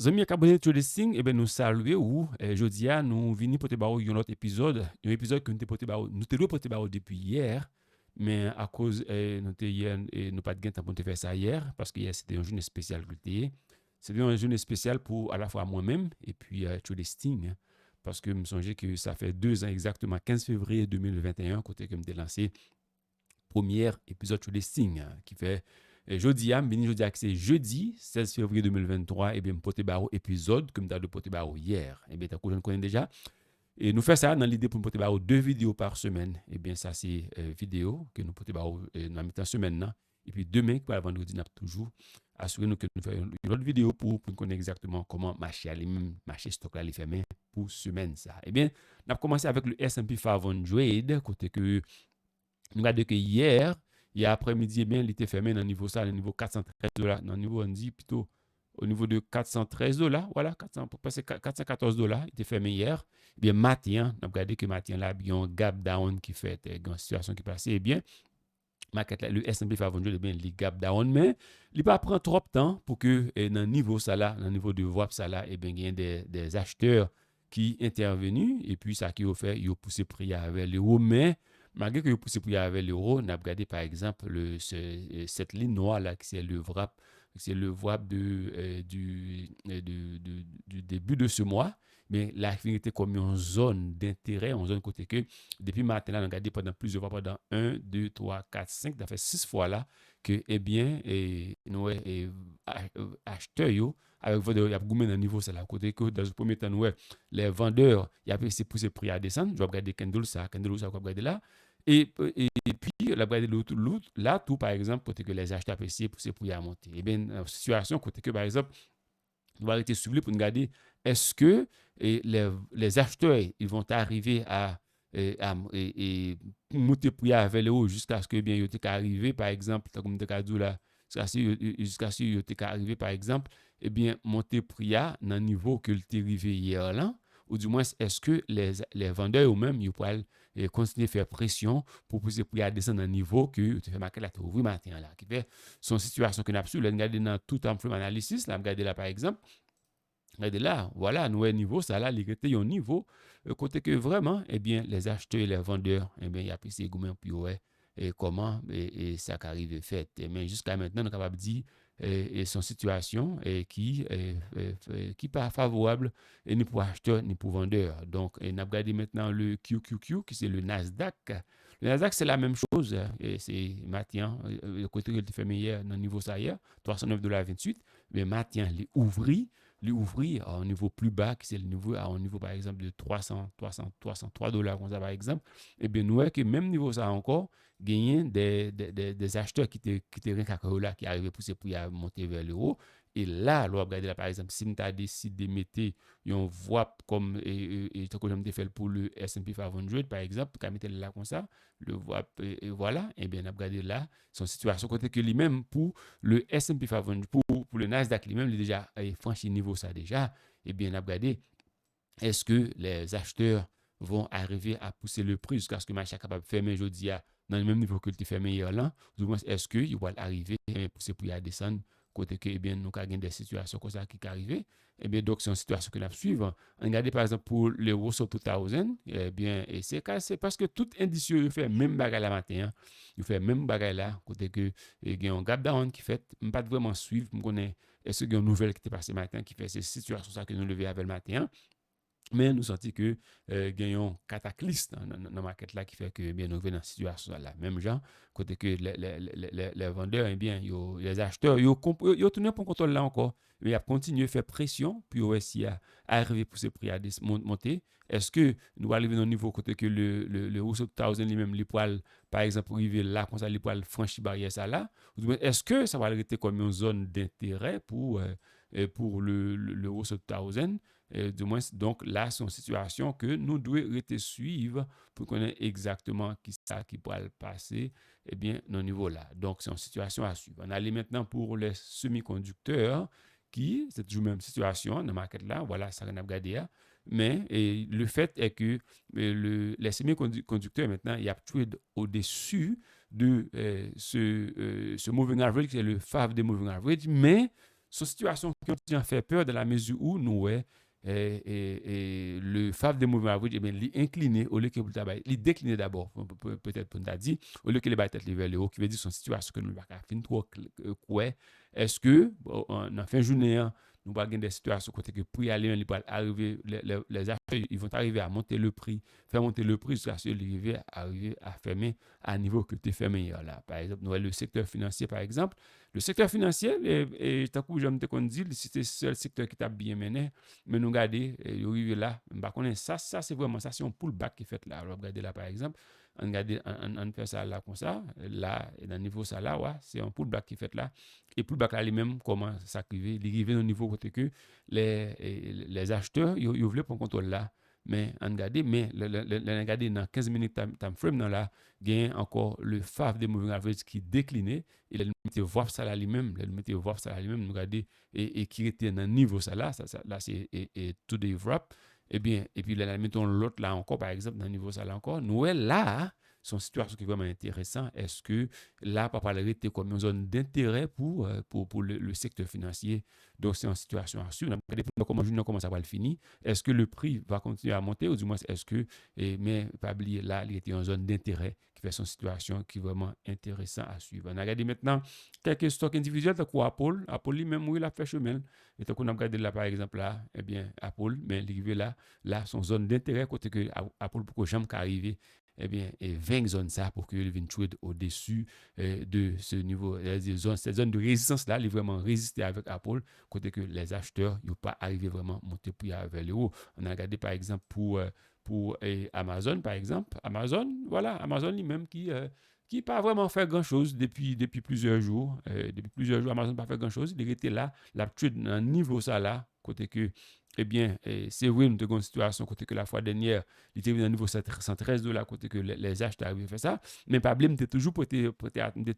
Zami ak abonné sur listing, eh ben nous saluer ou jodi a nous vini pote ba ou yon autre épisode, un épisode que nous te pote ba ou, nous te doit pote ba ou depuis hier, mais à cause nous te hier et nous pas de gain temps pour te faire ça hier parce que hier c'était une journée spéciale que te. C'était une journée spéciale pour à la fois moi-même et puis sur listing parce que me songeais que ça fait 2 ans exactement 15 février 2021 côté que me lancé premier épisode sur listing qui fait jeudi, jeudi, c'est jeudi 16 février 2023, et bien, pote baro épisode, comme dans le pote baro hier. Et bien, t'as je connais déjà. Et nous faisons ça dans l'idée pour nous pote baro 2 vidéos par semaine. Et bien, ça, c'est vidéo que nous pote baro dans la mi-temps semaine. Là. Et puis, demain, pour le vendredi, nous toujours assurer nous que nous faisons une autre vidéo pour nous connaître exactement comment marcher lui-même, marcher stock là, les fermer pour semaine. Ça. Et bien, nous avons commencé avec le S&P 500, côté que nous regardons que hier après-midi, eh bien, il était fermé dans le niveau ça, le niveau 413 $. Dans le niveau, on dit plutôt au niveau de 413 $, voilà, 400, pour passer 414 $, il était fermé hier. Eh bien, matin, on a regardé que matin, là, il y a un gap down qui fait, une situation qui passait, eh bien, market là, le S&P 500, eh bien, il gap down, mais il pas prendre trop de temps pour que, dans le niveau ça là, dans le niveau de VWAP ça là, eh bien, il y a des acheteurs qui intervenus, et puis ça qui a fait, il a poussé prix avec l'euro, mais malgré que il a poussé prix avec l'euro, on a regardé par exemple cette ligne noire là, qui c'est le VWAP, c'est le VWAP du début de ce mois, mais la était comme une zone d'intérêt, une zone côté que depuis matin, là, on a regardé pendant plusieurs fois, pendant 1, 2, 3, 4, 5, ça fait 6 fois là, que, eh bien, nous, acheteurs, avec vendeurs, il y a goumé dans le niveau, c'est là, côté que dans le premier temps, nous, les vendeurs, il y a essayé de pousser le prix à descendre, je vais regarder candle, ça, on va regarder là, et puis, la regarder l'autre, là, tout, par exemple, côté que les acheteurs apprécient pousser le prix à monter. Eh bien, situation, côté que, par exemple, on va arrêter suivre pour nous regarder est-ce que les acheteurs ils vont arriver à monter prix avec le haut jusqu'à ce que bien ils arrivé par exemple comme tu as dit là jusqu'à ce qu'ils arrivé par exemple et bien monter prix à dans niveau que tu arrivé hier là ou du moins est-ce que les vendeurs eux-mêmes ils pourraient continuer à faire pression pour pousser prix à descendre dans le niveau que tu fais marquer là tu ouvres matin là qui fait son situation que nous avons regarder dans tout en frame analysis là regarder là par exemple. Regardez là, voilà, nous, niveau, ça là, il était un niveau, côté que vraiment, eh bien, les acheteurs et les vendeurs, eh bien, il y a pris ces gourmands, puis ouais, et comment, et ça arrive fait. Mais jusqu'à maintenant, on est capable de dire, et son situation qui pas favorable, et ni pour acheteurs, ni pour vendeurs. Donc, on a regardé maintenant le QQQ, qui c'est le Nasdaq. Le Nasdaq, c'est la même chose, et c'est matin, le côté que tu fais hier, dans le niveau ça hier, 309,28 $, mais matin, il ouvrit, lui ouvrir à un niveau plus bas, qui c'est le niveau, à un niveau par exemple de 303 $, comme ça par exemple, et bien nous voyons que même niveau ça encore, gagner des acheteurs qui étaient rien là, qui arrivaient pour ces prix à monter vers le haut. Et là, on va regarder là, par exemple, si nous avons décidé de mettre un voie comme que j'aime fait pour le S&P 500, par exemple, quand mettre là comme ça, le voie, et voilà, et bien on a regardé là, son situation côté que lui-même pour le S&P 500, pour le Nasdaq lui-même, il a déjà franchi niveau ça déjà, et bien on a regardé est-ce que les acheteurs vont arriver à pousser le prix jusqu'à ce que le marché soit capable de fermer aujourd'hui dans le même niveau que le fermé hier là, ou du moins est-ce qu'ils vont arriver à pousser pour y descendre côté que eh bien nous avons des situations comme ça qui arrivent. Eh bien donc c'est une situation que nous suivons. Regardez par exemple pour le Russell 2000, eh bien et c'est parce que tout indice il fait même bagarre la matin, hein. Il fait même bagarre là côté que il y a un gap down qui fait pas vraiment suivre, me connaît est-ce qu'il y a une nouvelle qui est passée matin qui fait ces situations ça que nous lever avec le matin, hein. Mais nous sentons que gagnons cataclysme dans la market là qui fait que bien nous venons dans cette situation là. Même gens, côté que les vendeurs, eh bien, les acheteurs, ils ont tenu pour contrôle là encore. Mais ils ont continué à faire pression, puis aussi à arriver pour ce prix à monter. Est-ce que nous arrivons dans un niveau côté que le Russell 2000 lui-même, les poils, par exemple, arriver là, comme ça, les poils franchir barrière ça là? Est-ce que ça va arrêter comme une zone d'intérêt pour le Russell 2000? Du moins, donc là, c'est une situation que nous devons rester suivre pour connaître exactement qui ça qui pourra le passer, eh bien, dans niveau là. Donc, c'est une situation à suivre. On allait maintenant pour les semi-conducteurs qui, c'est toujours la même situation dans le market là, voilà, ça qu'on a regardé. Mais le fait est que les semi-conducteurs maintenant, il y a trade au-dessus de ce moving average, qui est le FAV de moving average, mais son situation qui en fait peur dans la mesure où nous, ouais, le FAV de mouvement average, eh bien, il incliné au lieu que pour le il décliné d'abord, peut-être pour nous dit, au lieu que les bas tête vers le haut, qui veut dire son situation que nous n'avons pas fin trop quoi. Est-ce que, en fin de journée, hein, nous avons des situations côté que pour y aller, arriver, les acheteurs, ils vont arriver à monter le prix, faire monter le prix jusqu'à ce qu'ils arriver à fermer à niveau que tu es fermé là. Par exemple, nous avons le secteur financier, par exemple. Le secteur financier, et tant que j'aime te dit, c'est le seul secteur qui t'a bien mené, mais nous regardons, arrivé là, ça c'est vraiment ça, c'est un pullback qui fait là. Regardez là, par exemple, on fait ça là comme ça, là, et dans le niveau ça là, ouais, c'est un pullback qui fait là. Et pullback là lui-même, comment ça arrive? Il arrive au niveau côté que les acheteurs, ils voulaient prendre contrôle là. Mais on regarde, mais regarde dans 15 minutes time frame dans là, il y a encore le FAV des moving average qui déclinait et le mettait voir ça là lui-même, le mettait voir ça là lui-même, nous regarder et qui était dans niveau ça là, là c'est et tout des wrap. Eh bien, et puis là, mettons l'autre là encore, par exemple, dans le niveau ça là encore, nous là, son situation qui est vraiment intéressant. Est-ce que là, papa était comme une zone d'intérêt pour le secteur financier? Donc, c'est une situation à suivre. Comment ça va le finir? Est-ce que le prix va continuer à monter ou du moins est-ce que, mais pas oublier là, il était en zone d'intérêt qui fait son situation qui est vraiment intéressant à suivre. On a regardé maintenant quelques stocks individuels, comme Apple. Apple lui-même, oui, il a fait chemin. Et donc, on a regardé là, par exemple, là, eh bien, Apple, mais il là, son zone d'intérêt, côté que Apple, pour que jamais arriver eh bien, et 20 zones ça pour que le trade au-dessus de ce niveau, cette zone de résistance-là, il est vraiment résisté avec Apple, côté que les acheteurs n'ont pas arrivé vraiment à monter plus vers le haut. On a regardé par exemple pour Amazon, par exemple. Amazon, voilà, Amazon lui-même qui pas vraiment fait grand-chose depuis plusieurs jours. Depuis plusieurs jours, Amazon n'a pas fait grand-chose. Il était là, la trade dans un niveau ça là, côté que eh bien, c'est vrai, nous avons une situation côté que la fois dernière, il était au niveau $113, côté que les acheteurs avaient fait ça. Mais le problème, c'est toujours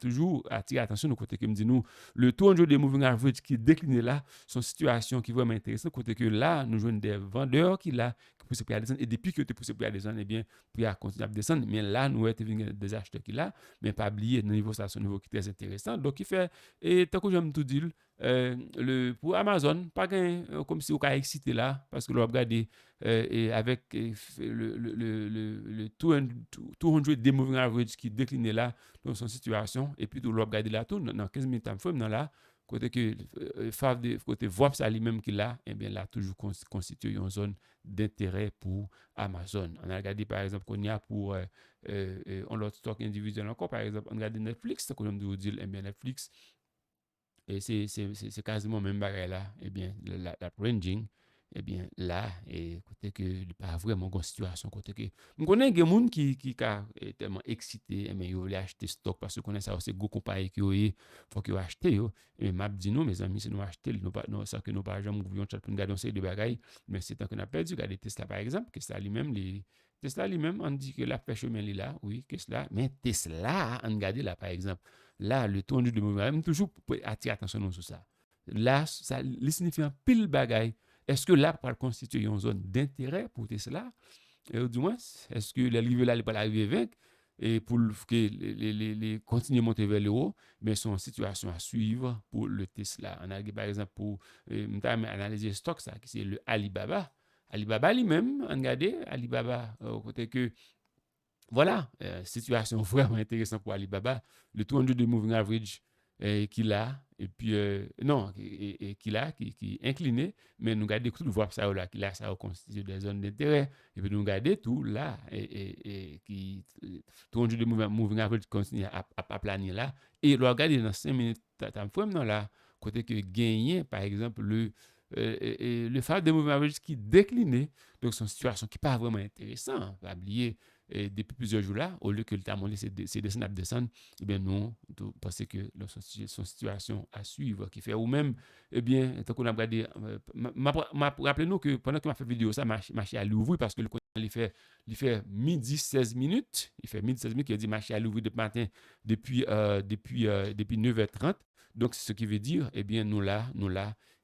toujours attirer l'attention, côté que me dit nous, le taux de moving average qui décline là, son situation qui est vraiment intéressante, côté que là, nous jouons des vendeurs qui là, qui poussent pour descendre. Et depuis que tu pousses pour descendre, eh bien, pour continuer à descendre. Mais là, nous avons des acheteurs qui là, mais pas oublier, le niveau, ça, c'est un niveau qui est très intéressant. Donc, il fait, et tant que j'aime tout dire, pour Amazon, pas comme si on a excité là, parce que l'on a regardé avec le 200 day moving average qui déclinait là dans son situation, et puis l'on a regardé là tout dans 15 minutes, dans là, côté que côté VWAP, ça lui-même qui là, et bien là, toujours constitué une zone d'intérêt pour Amazon. On a regardé par exemple qu'on y a pour on l'autre stock individuel encore, par exemple, on a regardé Netflix, comme je vous dis, eh bien Netflix, et c'est quasiment même bagaille là, eh bien, la ranging, eh bien, là, et côté que il pas vraiment une situation, côté que, on connaît des gens qui est tellement excité, eh bien, ils veulent acheter stock parce que connaît ça, c'est gros compagnie qui il faut qu'ils achètent, et m'a dit non, mes amis, c'est nous acheter, nous pas, non, ça que nous pas jamais oublions pour garder ces deux bagailles, mais c'est tant qu'on a perdu, regardez Tesla par exemple, que Tesla lui-même, Tesla lui-même, on dit que la fait chemin là, oui, que cela, mais Tesla, on regarde là, par exemple, là, le ton de mouvement, toujours pour attirer attention sur ça. Là, ça signifie un pile bagaille. Est-ce que là, pour constituer une zone d'intérêt pour Tesla? Du moins, est-ce que l'arrivée là, il pas l'arrivée avec? Et pour que les continuer à monter vers le haut, mais sont en situation à suivre pour le Tesla. On a par exemple pour analyser stock, ça, qui c'est le Alibaba. Alibaba lui-même, on regarde Alibaba, côté que voilà, situation vraiment intéressante pour Alibaba. Le 200 de moving average qu'il a, et puis, non, qu'il a, qui est incliné, mais nous regardons tout, voir ça là, qu'il a ça constitue des zones d'intérêt, et puis nous regardons tout là, et qui, 200 de moving average continue à planer là, et le regarder dans 5 minutes, t'as un là, côté que gagner, par exemple, le phare de moving average qui décliné, donc c'est une situation qui n'est pas vraiment intéressante, pas oublier et depuis plusieurs jours là, au lieu que le temps c'est descendre, descendre, eh bien non, parce que son situation à suivre, qui fait ou même, eh bien, tant qu'on a regardé, rappelez-nous que pendant que m'a fait vidéo, ça marché à l'ouvrir parce que le il fait midi 16 minutes, il fait midi 16 minutes, il a dit marché à l'ouvrir depuis matin, depuis 9h30. Donc, c'est ce qui veut dire, eh bien, nous là,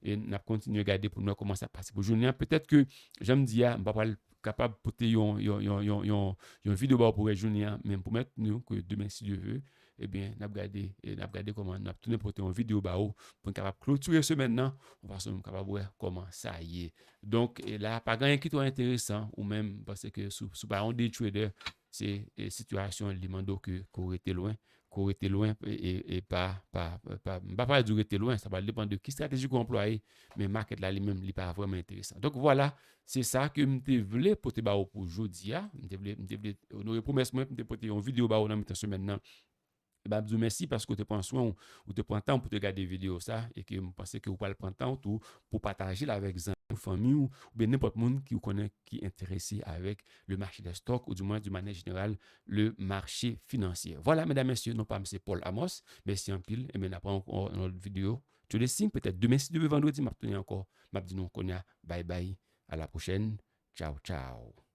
et nous continuons à regarder pour nous comment ça passe. Pour journée, peut-être que, j'aime dire, je ne vais pas capable de porter une vidéo pour les journées, même pour mettre nous que demain, si Dieu veut, eh bien, n'a regardé comment n'a tourné pour une vidéo ba ou pour capable clôturer ce maintenant, on va se capable voir comment ça y est. Donc et là pas grand qui est intéressant ou même parce que sous par on des traders, c'est une situation li mando que qu'on était loin et pas du rester loin, ça va dépendre de qui stratégie qu'on emploie, mais market là lui-même il pas vraiment intéressant. Donc voilà, c'est ça que je voulais pour te pour aujourd'hui. Je voulais honorer promesse moi pour te une vidéo ba dans cette semaine. Ben, je vous remercie parce que tu prends soin ou tu prends temps pour te regarder des vidéos ça et que je pense que vous pouvez prendre temps pour partager avec vos familles ou bien n'importe monde qui vous connaît qui est intéressé avec le marché des stocks ou du moins de manière générale le marché financier. Voilà, mesdames, messieurs, non pas M. Paul Amos, merci en pile et bien après encore une autre vidéo. Tu les signes peut-être demain si demain vendredi, m'a encore m'a dit non qu'on a bye bye à la prochaine. Ciao ciao.